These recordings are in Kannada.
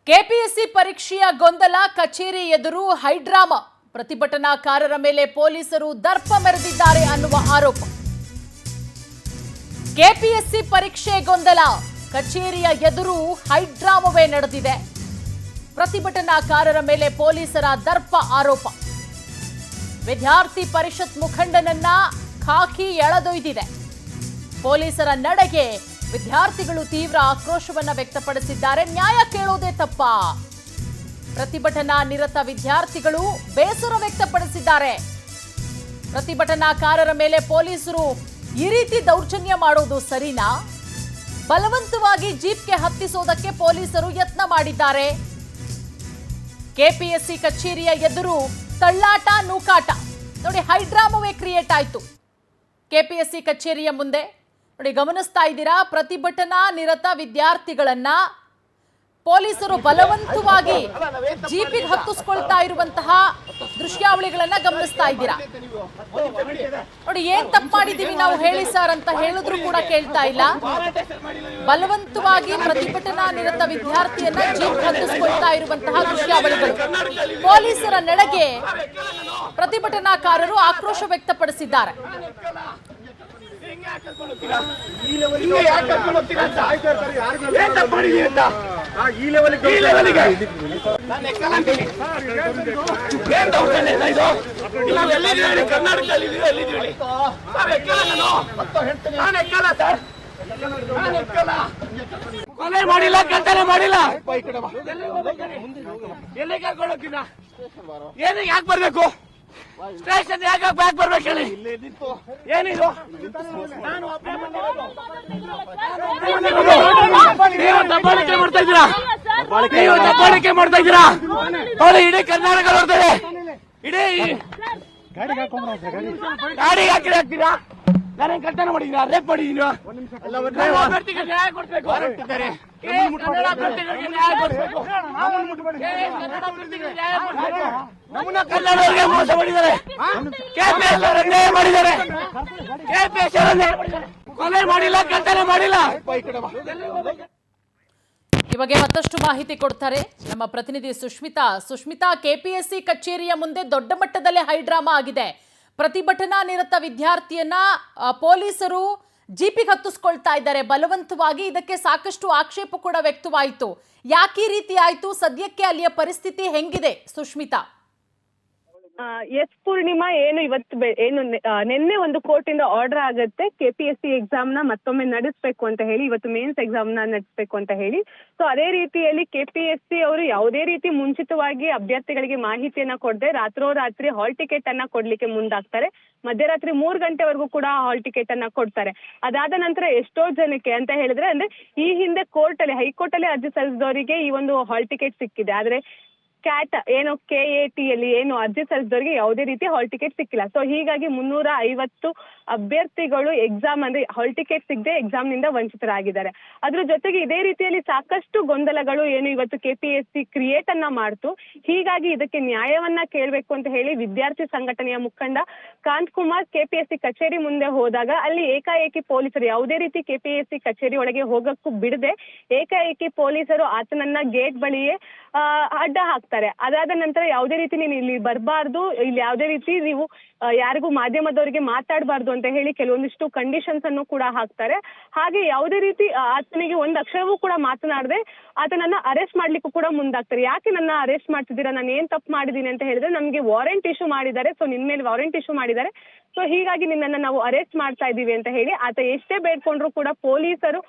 ಕೆಪಿಎಸ್ಸಿ ಪರೀಕ್ಷೆಯ ಗೊಂದಲ ಕಚೇರಿ ಎದುರು ಹೈಡ್ರಾಮಾ. ಪ್ರತಿಭಟನಾಕಾರರ ಮೇಲೆ ಪೊಲೀಸರು ದರ್ಪ ಮೆರೆದಿದ್ದಾರೆ ಅನ್ನುವ ಆರೋಪ. ಕೆಪಿಎಸ್ಸಿ ಪರೀಕ್ಷೆ ಗೊಂದಲ ಕಚೇರಿಯ ಎದುರು ಹೈಡ್ರಾಮವೇ ನಡೆದಿದೆ. ಪ್ರತಿಭಟನಾಕಾರರ ಮೇಲೆ ಪೊಲೀಸರ ದರ್ಪ ಆರೋಪ. ವಿದ್ಯಾರ್ಥಿ ಪರಿಷತ್ ಮುಖಂಡನನ್ನ ಖಾಕಿ ಎಳೆದೊಯ್ದಿದೆ. ಪೊಲೀಸರ ನಡೆಗೆ ವಿದ್ಯಾರ್ಥಿಗಳು ತೀವ್ರ ಆಕ್ರೋಶವನ್ನ ವ್ಯಕ್ತಪಡಿಸಿದ್ದಾರೆ. ನ್ಯಾಯ ಕೇಳೋದೇ ತಪ್ಪಾ? ಪ್ರತಿಭಟನಾ ನಿರತ ವಿದ್ಯಾರ್ಥಿಗಳು ಬೇಸರ ವ್ಯಕ್ತಪಡಿಸಿದ್ದಾರೆ. ಪ್ರತಿಭಟನಾಕಾರರ ಮೇಲೆ ಪೊಲೀಸರು ಈ ರೀತಿ ದೌರ್ಜನ್ಯ ಮಾಡೋದು ಸರಿನಾ? ಬಲವಂತವಾಗಿ ಜೀಪ್ಗೆ ಹತ್ತಿಸೋದಕ್ಕೆ ಪೊಲೀಸರು ಯತ್ನ ಮಾಡಿದ್ದಾರೆ. ಕೆಪಿಎಸ್ಸಿ ಕಚೇರಿಯ ಎದುರು ತಳ್ಳಾಟ ನೂಕಾಟ ನೋಡಿ, ಹೈಡ್ರಾಮವೇ ಕ್ರಿಯೇಟ್ ಆಯ್ತು. ಕೆಪಿಎಸ್ಸಿ ಕಚೇರಿಯ ಮುಂದೆ ನೋಡಿ, ಗಮನಿಸ್ತಾ ಇದ್ದೀರಾ, ಪ್ರತಿಭಟನಾ ನಿರತ ವಿದ್ಯಾರ್ಥಿಗಳನ್ನ ಪೊಲೀಸರು ಬಲವಂತವಾಗಿ ಜೀಪಿಗೆ ಹತ್ತಿಸ್ಕೊಳ್ತಾ ಇರುವಂತಹ ದೃಶ್ಯಾವಳಿಗಳನ್ನ ಗಮನಿಸ್ತಾ ಇದ್ದೀರಾ. ನೋಡಿ, ಏನ್ ತಪ್ಪು ಮಾಡಿದೀವಿ ನಾವು ಹೇಳಿ ಸರ್ ಅಂತ ಹೇಳಿದ್ರು ಕೂಡ ಕೇಳ್ತಾ ಇಲ್ಲ. ಬಲವಂತವಾಗಿ ಪ್ರತಿಭಟನಾ ನಿರತ ವಿದ್ಯಾರ್ಥಿಯನ್ನ ಜೀಪ್ ಹತ್ತಿಸ್ಕೊಳ್ತಾ ಇರುವಂತಹ ದೃಶ್ಯಾವಳಿಗಳು. ಪೊಲೀಸರ ನಡೆಗೆ ಪ್ರತಿಭಟನಾಕಾರರು ಆಕ್ರೋಶ ವ್ಯಕ್ತಪಡಿಸಿದ್ದಾರೆ. ಕೊಲೆ ಮಾಡಿಲ್ಲ, ಕಳ್ತನ ಮಾಡಿಲ್ಲ. ಎಲ್ಲಿ ಕರ್ಕೊಂಡೋಗ್ತೀನ? ಏನಿಗೆ ಯಾಕೆ ಬರ್ಬೇಕು? ಸ್ಟೇಷನ್ ಯಾಕೆ ಬ್ಯಾಕ್ ಬರ್ಬೇಕು ಹೇಳಿ? ಏನಿದು? ನೀವು ದಬ್ಬಾಳಿಕೆ ಮಾಡ್ತಾ ಇದ್ದೀರಾ, ನೀವು ದಬ್ಬಾಳಿಕೆ ಮಾಡ್ತಾ ಇದ್ದೀರಾ. ನೋಡಿ, ಇಡೀ ಕರ್ನಾಟಕ ನೋಡ್ತಾರೆ. ಇಡೀ ಗಾಡಿ ಹಾಕಿ ಹಾಕ್ತೀರಾ? ನಾನೇನ್ ಕಳ್ತನ ಮಾಡಿದೀರಾ? ರೇಪ್ ಮಾಡಿದೀನಿ? ಅಭ್ಯರ್ಥಿಗೆ ನ್ಯಾಯ ಕೊಡ್ಬೇಕು. ನಮ್ಮನ್ನ ಕನ್ನಡವರಿಗೆ ಮೋಸ ಮಾಡಿದ್ದಾರೆ. ಕೆಪಿಎಸ್ ಅವರು ಅನ್ಯಾಯ ಮಾಡಿದ್ದಾರೆ. ಕೆಪಿಎಸ್ ಅವರು ಅನ್ಯಾಯ ಮಾಡಿದ್ದಾರೆ. ಕೊಲೆ ಮಾಡಿಲ್ಲ, ಕಳ್ತನ ಮಾಡಿಲ್ಲ. ಈ ಬಗ್ಗೆ ಮತ್ತಷ್ಟು ಮಾಹಿತಿ ಕೊಡ್ತಾರೆ ನಮ್ಮ ಪ್ರತಿನಿಧಿ ಸುಷ್ಮಿತಾ, ಕೆಪಿಎಸ್ಸಿ ಕಚೇರಿಯ ಮುಂದೆ ದೊಡ್ಡ ಮಟ್ಟದಲ್ಲೇ ಹೈಡ್ರಾಮಾ ಆಗಿದೆ. ಪ್ರತಿಭಟನಾ ನಿರತ ವಿದ್ಯಾರ್ಥಿಯನ್ನ ಪೊಲೀಸರು ಜೀಪಿಗೆ ಹತ್ತಿಸ್ಕೊಳ್ತಾ ಇದ್ದಾರೆ ಬಲವಂತವಾಗಿ. ಇದಕ್ಕೆ ಸಾಕಷ್ಟು ಆಕ್ಷೇಪ ಕೂಡ ವ್ಯಕ್ತವಾಯಿತು. ಯಾಕೆ ಈ ರೀತಿ ಆಯ್ತು? ಸದ್ಯಕ್ಕೆ ಅಲ್ಲಿಯ ಪರಿಸ್ಥಿತಿ ಹೆಂಗಿದೆ ಸುಷ್ಮಿತಾ? ಎಸ್ ಪೂರ್ಣಿಮಾ, ನಿನ್ನೆ ಒಂದು ಕೋರ್ಟ್ ಇಂದ ಆರ್ಡರ್ ಆಗುತ್ತೆ ಕೆಪಿಎಸ್ಸಿ ಎಕ್ಸಾಮ್ ನ ಮತ್ತೊಮ್ಮೆ ನಡೆಸಬೇಕು ಅಂತ ಹೇಳಿ, ಇವತ್ತು ಮೇನ್ಸ್ ಎಕ್ಸಾಮ್ ನ ನಡೆಸಬೇಕು ಅಂತ ಹೇಳಿ. ಸೊ ಅದೇ ರೀತಿಯಲ್ಲಿ ಕೆಪಿಎಸ್ಸಿ ಅವರು ಯಾವುದೇ ರೀತಿ ಮುಂಚಿತವಾಗಿ ಅಭ್ಯರ್ಥಿಗಳಿಗೆ ಮಾಹಿತಿಯನ್ನ ಕೊಡದೆ ರಾತ್ರೋರಾತ್ರಿ ಹಾಲ್ ಟಿಕೆಟ್ ಅನ್ನ ಕೊಡ್ಲಿಕ್ಕೆ ಮುಂದಾಗ್ತಾರೆ. ಮಧ್ಯರಾತ್ರಿ 3 ಗಂಟೆವರೆಗೂ ಕೂಡ ಹಾಲ್ ಟಿಕೆಟ್ ಅನ್ನ ಕೊಡ್ತಾರೆ. ಅದಾದ ನಂತರ ಎಷ್ಟೋ ಜನಕ್ಕೆ ಅಂತ ಹೇಳಿದ್ರೆ, ಅಂದ್ರೆ ಈ ಹಿಂದೆ ಹೈಕೋರ್ಟ್ ಅಲ್ಲಿ ಅರ್ಜಿ ಸಲ್ಲಿಸಿದವರಿಗೆ ಈ ಒಂದು ಹಾಲ್ ಟಿಕೆಟ್ ಸಿಕ್ಕಿದೆ. ಆದ್ರೆ ಕ್ಯಾಟ್ KAT ಅಲ್ಲಿ ಅರ್ಜಿ ಸಲ್ಲಿಸಿದವರಿಗೆ ಯಾವುದೇ ರೀತಿ ಹಾಲ್ ಟಿಕೆಟ್ ಸಿಕ್ಕಿಲ್ಲ. ಸೊ ಹೀಗಾಗಿ 350 ಅಭ್ಯರ್ಥಿಗಳು ಎಕ್ಸಾಮ್ ಅಂದ್ರೆ ಹಾಲ್ ಟಿಕೆಟ್ ಸಿಗದೆ ಎಕ್ಸಾಮ್ ನಿಂದ ವಂಚಿತರಾಗಿದ್ದಾರೆ. ಅದ್ರ ಜೊತೆಗೆ ಇದೇ ರೀತಿಯಲ್ಲಿ ಸಾಕಷ್ಟು ಗೊಂದಲಗಳು ಇವತ್ತು ಕೆಪಿಎಸ್ಸಿ ಕ್ರಿಯೇಟ್ ಅನ್ನ ಮಾಡ್ತು. ಹೀಗಾಗಿ ಇದಕ್ಕೆ ನ್ಯಾಯವನ್ನ ಕೇಳಬೇಕು ಅಂತ ಹೇಳಿ ವಿದ್ಯಾರ್ಥಿ ಸಂಘಟನೆಯ ಮುಖಂಡ ಕಾಂತ್ ಕುಮಾರ್ ಕೆಪಿಎಸ್ಸಿ ಕಚೇರಿ ಮುಂದೆ ಹೋದಾಗ ಅಲ್ಲಿ ಏಕಾಏಕಿ ಪೊಲೀಸರು ಯಾವುದೇ ರೀತಿ ಕೆಪಿಎಸ್ಸಿ ಕಚೇರಿ ಒಳಗೆ ಹೋಗಕ್ಕೂ ಬಿಡದೆ ಏಕಾಏಕಿ ಪೊಲೀಸರು ಆತನನ್ನ ಗೇಟ್ ಬಳಿಯೇ ಅಡ್ಡ ಹಾಕ್ತಾರೆ. ಅದಾದ ನಂತರ ಯಾವುದೇ ರೀತಿ ನೀನು ಇಲ್ಲಿ ಬರಬಾರ್ದು, ಇಲ್ಲಿ ಯಾವುದೇ ರೀತಿ ನೀವು ಯಾರಿಗೂ ಮಾಧ್ಯಮದವರಿಗೆ ಮಾತಾಡಬಾರ್ದು ಅಂತ ಹೇಳಿ ಕೆಲವೊಂದಿಷ್ಟು ಕಂಡೀಷನ್ಸ್ ಅನ್ನು ಕೂಡ ಹಾಕ್ತಾರೆ. ಹಾಗೆ ಯಾವುದೇ ರೀತಿ ಆತನಿಗೆ ಒಂದು ಅಕ್ಷರವೂ ಕೂಡ ಮಾತನಾಡದೆ ಆತನನ್ನ ಅರೆಸ್ಟ್ ಮಾಡ್ಲಿಕ್ಕೂ ಕೂಡ ಮುಂದಾಗ್ತಾರೆ. ಯಾಕೆ ನನ್ನ ಅರೆಸ್ಟ್ ಮಾಡ್ತಿದ್ದೀರಾ, ನಾನು ಏನ್ ತಪ್ಪು ಮಾಡಿದೀನಿ ಅಂತ ಹೇಳಿದ್ರೆ ನಮ್ಗೆ ವಾರೆಂಟ್ ಇಶ್ಯೂ ಮಾಡಿದ್ದಾರೆ. ಸೊ ನಿನ್ ಮೇಲೆ ವಾರೆಂಟ್ ಇಶ್ಯೂ ಮಾಡಿದ್ದಾರೆ, ಸೊ ಹೀಗಾಗಿ ನಿನ್ನನ್ನ ನಾವು ಅರೆಸ್ಟ್ ಮಾಡ್ತಾ ಇದೀವಿ ಅಂತ ಹೇಳಿ ಆತ ಎಷ್ಟೇ ಬೇಡ್ಕೊಂಡ್ರು ಕೂಡ ಪೊಲೀಸರು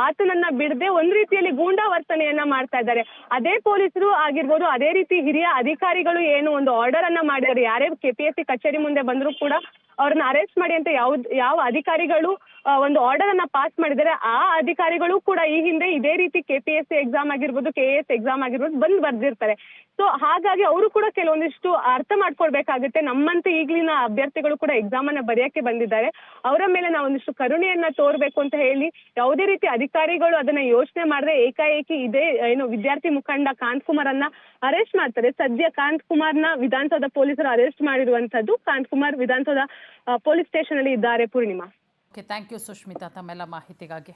ಆತನನ್ನ ಬಿಡದೆ ಒಂದ್ ರೀತಿಯಲ್ಲಿ ಗೂಂಡಾ ವರ್ತನೆಯನ್ನ ಮಾಡ್ತಾ ಇದ್ದಾರೆ. ಅದೇ ಪೊಲೀಸರು ಆಗಿರ್ಬೋದು, ಅದೇ ರೀತಿ ಹಿರಿಯ ಅಧಿಕಾರಿಗಳು ಒಂದು ಆರ್ಡರ್ ಅನ್ನ ಮಾಡಿದ್ದಾರೆ. ಯಾರೇ ಕೆಪಿಎಸ್ಸಿ ಕಚೇರಿ ಮುಂದೆ ಬಂದ್ರು ಕೂಡ ಅವ್ರನ್ನ ಅರೆಸ್ಟ್ ಮಾಡಿ ಅಂತ ಯಾವ ಅಧಿಕಾರಿಗಳು ಒಂದು ಆರ್ಡರ್ ಅನ್ನ ಪಾಸ್ ಮಾಡಿದರೆ ಆ ಅಧಿಕಾರಿಗಳು ಕೂಡ ಈ ಹಿಂದೆ ಇದೇ ರೀತಿ ಕೆಪಿಎಸ್ಸಿ ಎಕ್ಸಾಮ್ ಆಗಿರ್ಬೋದು, KAS ಎಕ್ಸಾಮ್ ಆಗಿರ್ಬೋದು ಬರ್ದಿರ್ತಾರೆ. ಸೊ ಹಾಗಾಗಿ ಅವರು ಕೂಡ ಕೆಲವೊಂದಿಷ್ಟು ಅರ್ಥ ಮಾಡ್ಕೊಳ್ಬೇಕಾಗುತ್ತೆ. ನಮ್ಮಂತೆ ಈಗಿನ ಅಭ್ಯರ್ಥಿಗಳು ಕೂಡ ಎಕ್ಸಾಮ್ ಅನ್ನ ಬರೆಯಕ್ಕೆ ಬಂದಿದ್ದಾರೆ, ಅವರ ಮೇಲೆ ನಾವು ಒಂದಿಷ್ಟು ಕರುಣೆಯನ್ನ ತೋರ್ಬೇಕು ಅಂತ ಹೇಳಿ ಯಾವುದೇ ರೀತಿ ಅಧಿಕಾರಿಗಳು ಅದನ್ನ ಯೋಚನೆ ಮಾಡದೆ ಏಕಾಏಕಿ ಇದೇ ವಿದ್ಯಾರ್ಥಿ ಮುಖಂಡ ಕಾಂತ್ ಕುಮಾರ್ ಅನ್ನ ಅರೆಸ್ಟ್ ಮಾಡ್ತಾರೆ. ಸದ್ಯ ಕಾಂತ್ ಕುಮಾರ್ನ ವಿಧಾನಸೌಧ ಪೊಲೀಸರು ಅರೆಸ್ಟ್ ಮಾಡಿರುವಂತದ್ದು. ಕಾಂತ್ ಕುಮಾರ್ ವಿಧಾನಸೌಧ ಪೊಲೀಸ್ ಸ್ಟೇಷನ್ ಅಲ್ಲಿ ಇದ್ದಾರೆ. ಪೂರ್ಣಿಮಾ, ಥ್ಯಾಂಕ್ ಯು ಸುಷ್ಮಿತಾ ತಮ್ಮೆಲ್ಲ ಮಾಹಿತಿಗಾಗಿ.